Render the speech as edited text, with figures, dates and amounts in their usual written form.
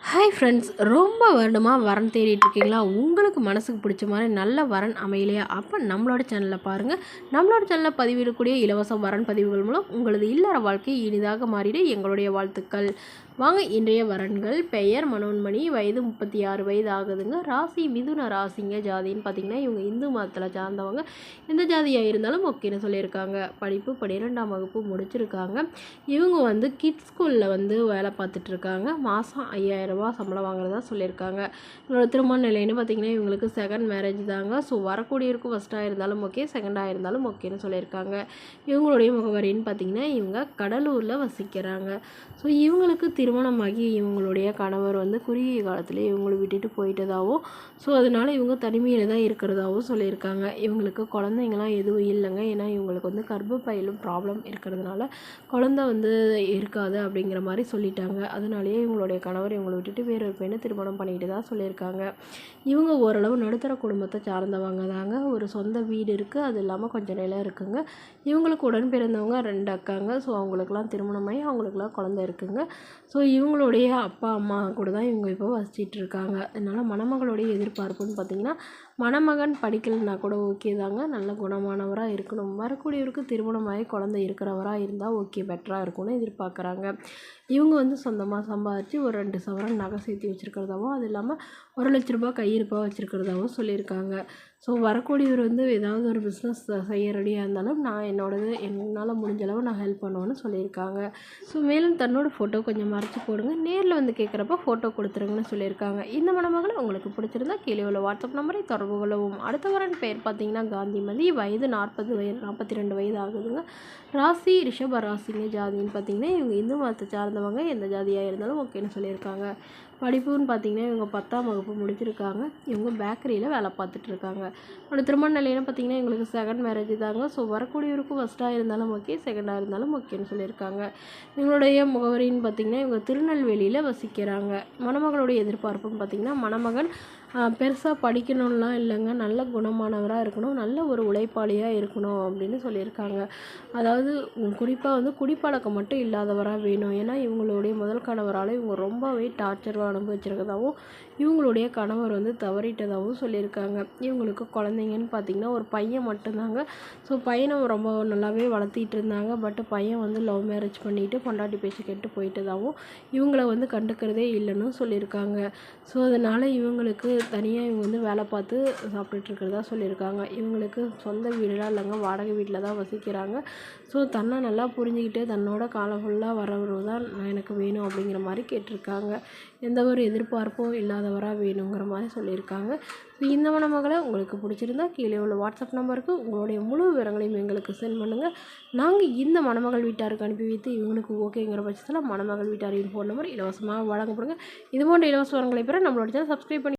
Hi friends, ரொம்ப வருடமாக வரன் தேடிட்டு இருக்கீங்களா? உங்களுக்கு மனசுக்கு பிடிச்ச மாதிரி நல்ல வரன் அமையலையா? அப்போ நம்மளோட சேனலில் பாருங்கள். நம்மளோட சேனலில் பதிவிடக்கூடிய இலவச வரன் பதிவுகள் மூலம் உங்களது இல்லற வாழ்க்கை இனிதாக மாறிட எங்களுடைய வாழ்த்துக்கள். வாங்க, இன்றைய வரன்கள். பெயர் மனோன்மணி, வயது 36 வயது ஆகுதுங்க. ராசி மிதுன ராசிங்க. ஜாதின்னு பார்த்தீங்கன்னா இவங்க இந்து மதத்தில் சார்ந்தவங்க. எந்த ஜாதியாக இருந்தாலும் ஓகேன்னு சொல்லியிருக்காங்க. படிப்பு 12ஆம் வகுப்பு முடிச்சிருக்காங்க. இவங்க வந்து கிட்ஸ் ஸ்கூலில் வேலை பார்த்துட்ருக்காங்க. மாதம் 5000 ரூபா சம்பளம் வாங்குறதா சொல்லியிருக்காங்க. இவங்களோட திருமண நிலைன்னு பார்த்தீங்கன்னா இவங்களுக்கு செகண்ட் மேரேஜ் தாங்க. ஸோ வரக்கூடியவருக்கு ஃபஸ்ட்டாக இருந்தாலும் ஓகே, செகண்டாக இருந்தாலும் ஓகேன்னு சொல்லியிருக்காங்க. இவங்களுடைய முகவரின்னு பார்த்தீங்கன்னா இவங்க கடலூரில் வசிக்கிறாங்க. ஸோ இவங்களுக்கு திருமணமாகி இவங்களுடைய கணவர் குறுகிய காலத்தில் இவங்களை விட்டுட்டு போயிட்டதாகவும், ஸோ அதனால் இவங்க தனிமையில் தான் இருக்கிறதாகவும் சொல்லியிருக்காங்க. இவங்களுக்கு குழந்தைங்களாம் எதுவும் இல்லைங்க. ஏன்னா இவங்களுக்கு கர்ப்பப்பையிலும் ப்ராப்ளம் இருக்கிறதுனால குழந்தை இருக்காது அப்படிங்கிற மாதிரி சொல்லிட்டாங்க. அதனாலேயே இவங்களுடைய கணவர் இவங்களை விட்டுட்டு வேறொரு பெண்ணை திருமணம் பண்ணிக்கிட்டு தான் சொல்லியிருக்காங்க. இவங்க ஓரளவு நடுத்தர குடும்பத்தை சார்ந்தவங்க தாங்க. ஒரு சொந்த வீடு இருக்குது, அது இல்லாமல் கொஞ்சம் நிலம் இருக்குங்க. இவங்களுக்கு உடன் பிறந்தவங்க 2 அக்காங்க. ஸோ அவங்களுக்கெல்லாம் திருமணமாகி அவங்களுக்கெல்லாம் குழந்தை இருக்குங்க. ஸோ இவங்களுடைய அப்பா அம்மா கூட தான் இவங்க இப்போ வசிச்சிட்டு இருக்காங்க. அதனால் மணமகளுடைய எதிர்பார்ப்புன்னு பார்த்திங்கன்னா, மணமகன் படிக்கலைன்னா கூட ஓகே தாங்க. நல்ல குணமானவராக இருக்கணும். வரக்கூடியவருக்கு திருமணமாகி குழந்தை இருக்கிறவராக இருந்தால் ஓகே, பெட்டராக இருக்கும்னு எதிர்பார்க்குறாங்க. இவங்க சொந்தமாக சம்பாதிச்சு ஒரு 2 சவரன் நகை சேர்த்து வச்சுருக்கிறதாவும், அது இல்லாமல் 1 லட்ச ரூபா கையிருப்பாக வச்சுருக்கிறதாவும் சொல்லியிருக்காங்க. ஸோ வரக்கூடியவர் ஏதாவது ஒரு பிஸ்னஸ் செய்ய ரெடியாக இருந்தாலும் என்னால் முடிஞ்ச அளவு நான் ஹெல்ப் பண்ணுவேன்னு சொல்லியிருக்காங்க. ஸோ மேலும் தன்னோட ஃபோட்டோ கொஞ்சம் மறைச்சி போடுங்க. நேரில் கேட்குறப்ப ஃபோட்டோ கொடுத்துருங்கன்னு சொல்லியிருக்காங்க. இந்த மணமகளை உங்களுக்கு பிடிச்சிருந்தா கீழே உள்ள வாட்ஸ்அப் நம்பரை தொடர்பு கொள்ளவும். அடுத்த வரன் பெயர் பார்த்தீங்கன்னா காந்திமதி, வயது 42 வயது ஆகுதுங்க. ராசி ரிஷப ராசிங்க. ஜாதின்னு பார்த்தீங்கன்னா இவங்க இந்து மதத்தை சார்ந்தவங்க. எந்த ஜாதியாக இருந்தாலும் ஓகேன்னு சொல்லியிருக்காங்க. படிப்புன்னு பார்த்தீங்கன்னா இவங்க 10ஆம் வகுப்பு முடிச்சிருக்காங்க. இவங்க பேக்கரியில் வேலை பார்த்துட்ருக்காங்க. அவங்களோட திருமண நிலையில பார்த்தீங்கன்னா எங்களுக்கு செகண்ட் மேரேஜ் தாங்க. ஸோ வரக்கூடியவருக்கும் ஃபஸ்ட்டாக இருந்தாலும் ஓகே, செகண்டாக இருந்தாலும் ஓகேன்னு சொல்லியிருக்காங்க. இவங்களுடைய முகவரின்னு பார்த்திங்கன்னா இவங்க திருநெல்வேலியில் வசிக்கிறாங்க. மணமகளுடைய எதிர்பார்ப்புன்னு பார்த்திங்கன்னா மணமகன் பெருசாக படிக்கணும்லாம் இல்லைங்க. நல்ல குணமானவராக இருக்கணும், நல்ல ஒரு உழைப்பாளியாக இருக்கணும் அப்படின்னு சொல்லியிருக்காங்க. அதாவது குறிப்பாக குடிப்பழக்கம் மட்டும் இல்லாதவராக வேணும். ஏன்னா இவங்களுடைய முதல் கணவரால் இவங்க ரொம்பவே டார்ச்சர் அனுபவிச்சிருக்கதாகவும், இவங்களுடைய கணவர் தவறிட்டதாகவும் சொல்லியிருக்காங்க. இவங்களுக்கு குழந்தைங்கன்னு பார்த்திங்கன்னா ஒரு பையன் மட்டும்தாங்க. ஸோ பையனை ரொம்ப நல்லாவே வளர்த்திட்டு இருந்தாங்க. பட் பையன் லவ் மேரேஜ் பண்ணிவிட்டு பொண்டாட்டி பேச்சு கேட்டு போயிட்டதாகவும், இவங்கள கண்டுக்கிறதே இல்லைன்னு சொல்லியிருக்காங்க. ஸோ அதனால் இவங்களுக்கு தனியாக இவங்க வேலை பார்த்து சாப்பிட்டுட்டு இருக்கிறதா சொல்லியிருக்காங்க. இவங்களுக்கு சொந்த வீடெலாம் இல்லைங்க, வாடகை வீட்டில் தான் வசிக்கிறாங்க. ஸோ தன்னை நல்லா புரிஞ்சுக்கிட்டு தன்னோட காலம் ஃபுல்லாக வரவர் தான் எனக்கு வேணும் அப்படிங்கிற மாதிரி கேட்டிருக்காங்க. எந்த ஒரு எதிர்பார்ப்பும் இல்லாதவராக வேணுங்கிற மாதிரி சொல்லியிருக்காங்க. ஸோ இந்த மணமகளை உங்களுக்கு பிடிச்சிருந்தா கீழே உள்ள வாட்ஸ்அப் நம்பருக்கு உங்களுடைய முழு விவரங்களையும் எங்களுக்கு சென்ட் பண்ணுங்கள். நாங்கள் இந்த மணமகள் வீட்டாருக்கு அனுப்பி வைத்து இவங்களுக்கு ஓகேங்கிற பட்சத்தில் மணமகள் வீட்டாரின் ஃபோன் நம்பர் இலவசமாக வழங்கப்படுங்க. இது போன்ற இலவச வரங்களை பெற நம்மளோட சேனல் சப்ஸ்கிரைப் பண்ணி